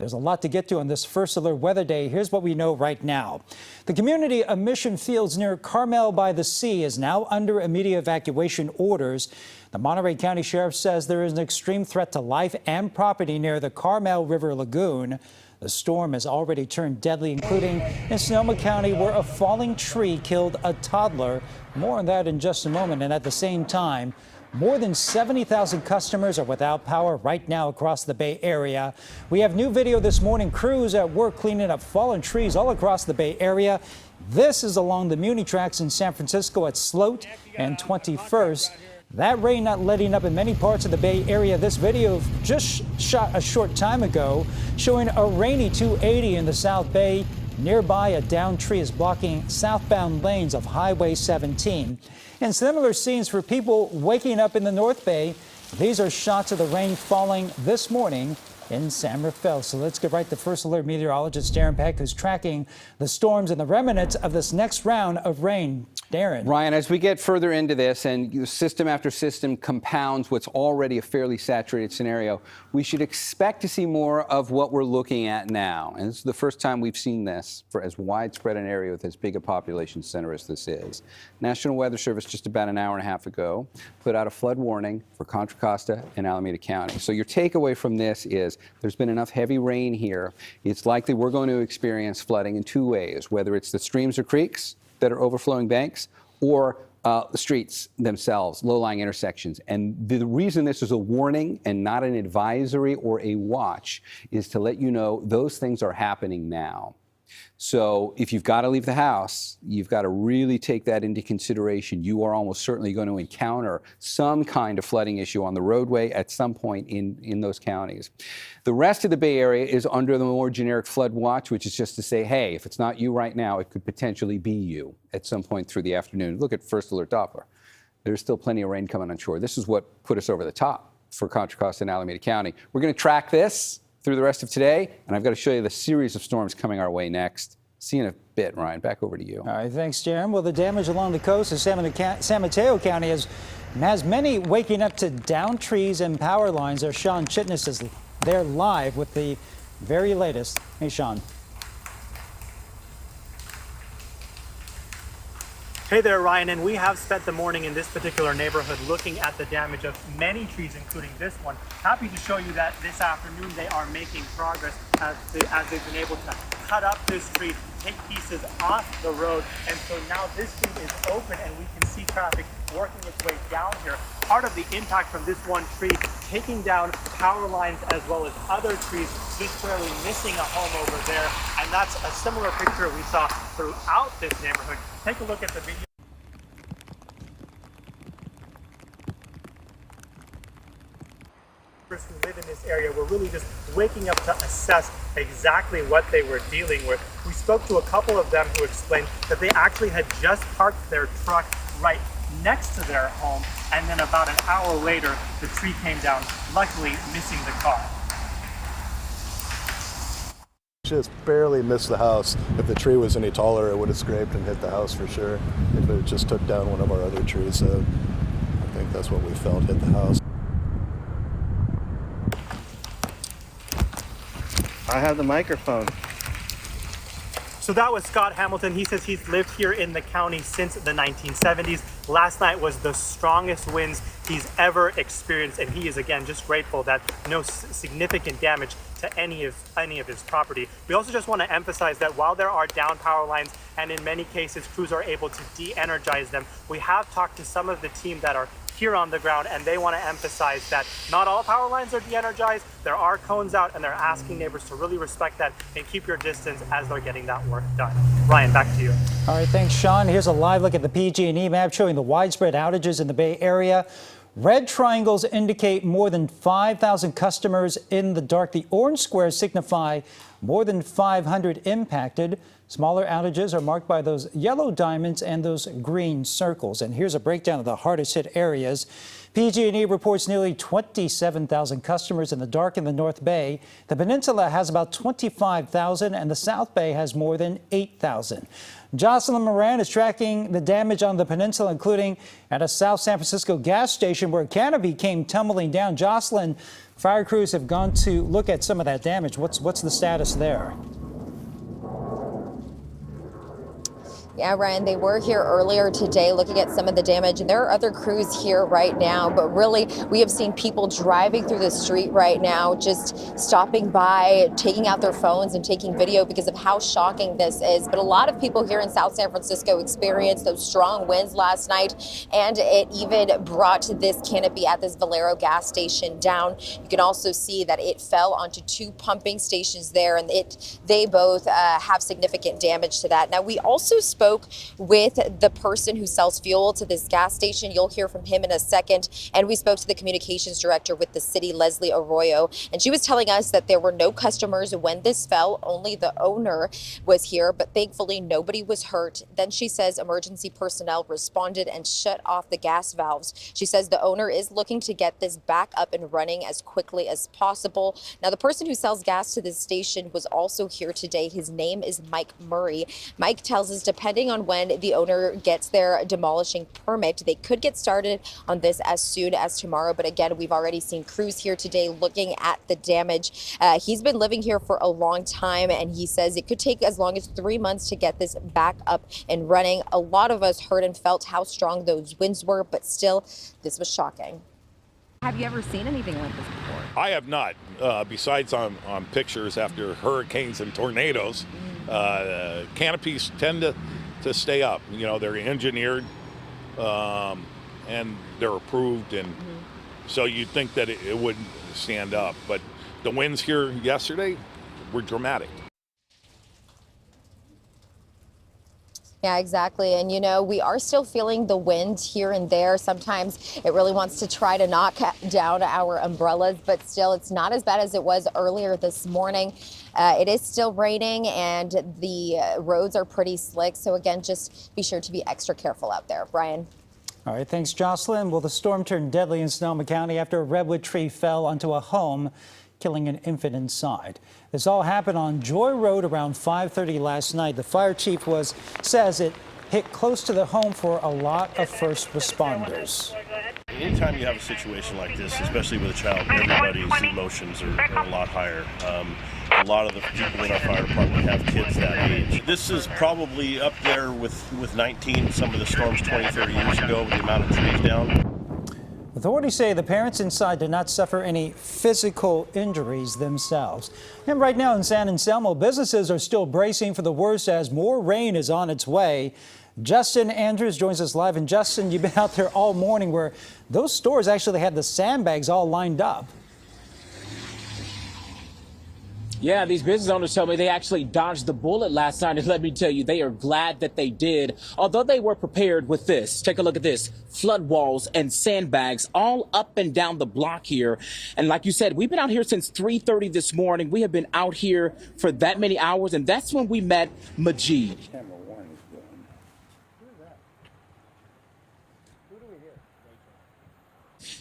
There's a lot to get to on this first alert weather day. Here's what we know right now. The community of Mission Fields near Carmel by the Sea is now under immediate evacuation orders. The Monterey County Sheriff says there is an extreme threat to life and property near the Carmel River Lagoon. The storm has already turned deadly, including in Sonoma County, where a falling tree killed a toddler. More on that in just a moment. And at the same time, more than 70,000 customers are without power right now across the Bay Area. We have new video this morning. Crews at work cleaning up fallen trees all across the Bay Area. This is along the Muni tracks in San Francisco at Sloat and 21st. That rain not letting up in many parts of the Bay Area. This video just shot a short time ago showing a rainy 280 in the South Bay. Nearby, a downed tree is blocking southbound lanes of Highway 17. And similar scenes for people waking up in the North Bay. These are shots of the rain falling this morning in San Rafael. So let's get right to First Alert meteorologist Darren Peck, who's tracking the storms and the remnants of this next round of rain. Darren. Ryan, as we get further into this and system after system compounds what's already a fairly saturated scenario, we should expect to see more of what we're looking at now. And this is the first time we've seen this for as widespread an area with as big a population center as this is. National Weather Service just about an hour and a half ago put out a flood warning for Contra Costa and Alameda County. So your takeaway from this is there's been enough heavy rain here. It's likely we're going to experience flooding in two ways, whether it's the streams or creeks that are overflowing banks or the streets themselves, low-lying intersections. And the reason this is a warning and not an advisory or a watch is to let you know those things are happening now. So if you've got to leave the house, you've got to really take that into consideration. You are almost certainly going to encounter some kind of flooding issue on the roadway at some point in those counties. The rest of the Bay Area is under the more generic flood watch, which is just to say, hey, if it's not you right now, it could potentially be you at some point through the afternoon. Look at First Alert Doppler. There's still plenty of rain coming on shore. This is what put us over the top for Contra Costa and Alameda County. We're going to track this through the rest of today, and I've got to show you the series of storms coming our way next. See you in a bit, Ryan. Back over to you. All right, thanks, Darren. Well, the damage along the coast of San Mateo County has many waking up to downed trees and power lines. Our Sean Chitness is there live with the very latest. Hey, Sean. Hey there, Ryan, and we have spent the morning in this particular neighborhood looking at the damage of many trees, including this one. Happy to show you that this afternoon they are making progress as they've been able to cut up this tree, take pieces off the road, and so now this street is open and we can see traffic working its way down here. Part of the impact from this one tree taking down power lines as well as other trees, just barely missing a home over there, and that's a similar picture we saw throughout this neighborhood. Take a look at the video. Who live in this area were really just waking up to assess exactly what they were dealing with. We spoke to a couple of them who explained that they actually had just parked their truck right next to their home, and then about an hour later the tree came down, luckily missing the car. Just barely missed the house. If the tree was any taller, it would have scraped and hit the house for sure. If it just took down one of our other trees, I think that's what we felt hit the house. I have the microphone. So that was Scott Hamilton. He says he's lived here in the county since the 1970s. Last night was the strongest winds he's ever experienced, and he is again just grateful that no significant damage to any of his property. We also just want to emphasize that while there are down power lines and in many cases crews are able to de-energize them, we have talked to some of the team that are here on the ground, and they want to emphasize that not all power lines are de-energized. There are cones out, and they're asking neighbors to really respect that and keep your distance as they're getting that work done. Ryan, back to you. All right, thanks, Sean. Here's a live look at the PG&E map showing the widespread outages in the Bay Area. Red triangles indicate more than 5,000 customers in the dark. The orange squares signify more than 500 impacted. Smaller outages are marked by those yellow diamonds and those green circles. And here's a breakdown of the hardest hit areas. PG&E reports nearly 27,000 customers in the dark in the North Bay. The peninsula has about 25,000 and the South Bay has more than 8,000. Jocelyn Moran is tracking the damage on the peninsula, including at a South San Francisco gas station where a canopy came tumbling down. Jocelyn, fire crews have gone to look at some of that damage. What's the status there? Yeah, Ryan, they were here earlier today looking at some of the damage, and there are other crews here right now, but really we have seen people driving through the street right now, just stopping by, taking out their phones and taking video because of how shocking this is. But a lot of people here in South San Francisco experienced those strong winds last night, and it even brought this canopy at this Valero gas station down. You can also see that it fell onto two pumping stations there, and they both have significant damage to that. Now, we also spoke with the person who sells fuel to this gas station. You'll hear from him in a second. And we spoke to the communications director with the city, Leslie Arroyo, and she was telling us that there were no customers when this fell. Only the owner was here, but thankfully nobody was hurt. Then she says emergency personnel responded and shut off the gas valves. She says the owner is looking to get this back up and running as quickly as possible. Now, the person who sells gas to this station was also here today. His name is Mike Murray. Mike tells us depending on when the owner gets their demolishing permit, they could get started on this as soon as tomorrow. But again, we've already seen crews here today looking at the damage. He's been living here for a long time, and he says it could take as long as 3 months to get this back up and running. A lot of us heard and felt how strong those winds were, but still, this was shocking. Have you ever seen anything like this before? I have not, besides on pictures after hurricanes and tornadoes. Canopies tend to stay up. You know, they're engineered and they're approved, and so you'd think that it wouldn't stand up. But the winds here yesterday were dramatic. Yeah, exactly. And, you know, we are still feeling the wind here and there. Sometimes it really wants to try to knock down our umbrellas, but still it's not as bad as it was earlier this morning. It is still raining and the roads are pretty slick. So, again, just be sure to be extra careful out there. Brian. All right, thanks, Jocelyn. Well, the storm turned deadly in Sonoma County after a redwood tree fell onto a home, killing an infant inside. This all happened on Joy Road around 5:30 last night. The fire chief says it hit close to the home for a lot of first responders. Anytime you have a situation like this, especially with a child, everybody's emotions are a lot higher. A lot of the people in our fire department have kids that age. This is probably up there with 19, some of the storms 20, 30 years ago, with the amount of trees down. Authorities say the parents inside did not suffer any physical injuries themselves. And right now in San Anselmo, businesses are still bracing for the worst as more rain is on its way. Justin Andrews joins us live. And Justin, you've been out there all morning where those stores actually had the sandbags all lined up. Yeah, these business owners tell me they actually dodged the bullet last night, and let me tell you, they are glad that they did, although they were prepared with this. Take a look at this. Flood walls and sandbags all up and down the block here. And like you said, we've been out here since 3:30 this morning. We have been out here for that many hours, and that's when we met Majid.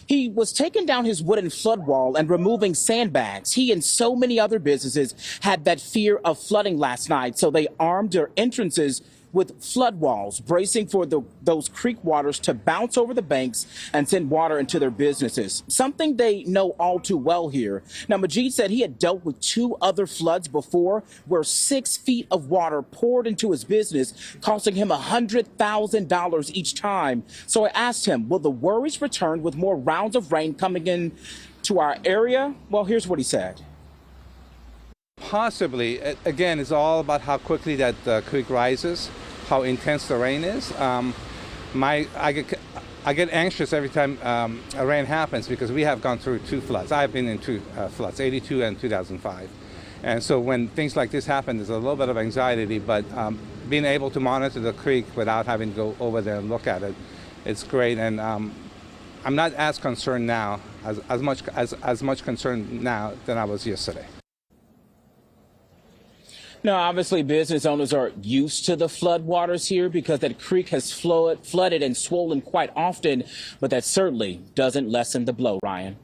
He was taking down his wooden flood wall and removing sandbags. He and so many other businesses had that fear of flooding last night, so they armed their entrances with flood walls, bracing for those creek waters to bounce over the banks and send water into their businesses, something they know all too well here. Now, Majid said he had dealt with 2 other floods before where 6 feet of water poured into his business, costing him $100,000 each time. So I asked him, will the worries return with more rounds of rain coming in to our area? Well, here's what he said. Possibly. Again, it's all about how quickly that creek rises, how intense the rain is. I get anxious every time a rain happens because we have gone through 2 floods. I've been in 2 floods, 82 and 2005. And so when things like this happen, there's a little bit of anxiety, but being able to monitor the creek without having to go over there and look at it, it's great. And I'm not as concerned now, as much concerned now than I was yesterday. Now, obviously, business owners are used to the floodwaters here because that creek has flooded and swollen quite often, but that certainly doesn't lessen the blow, Ryan.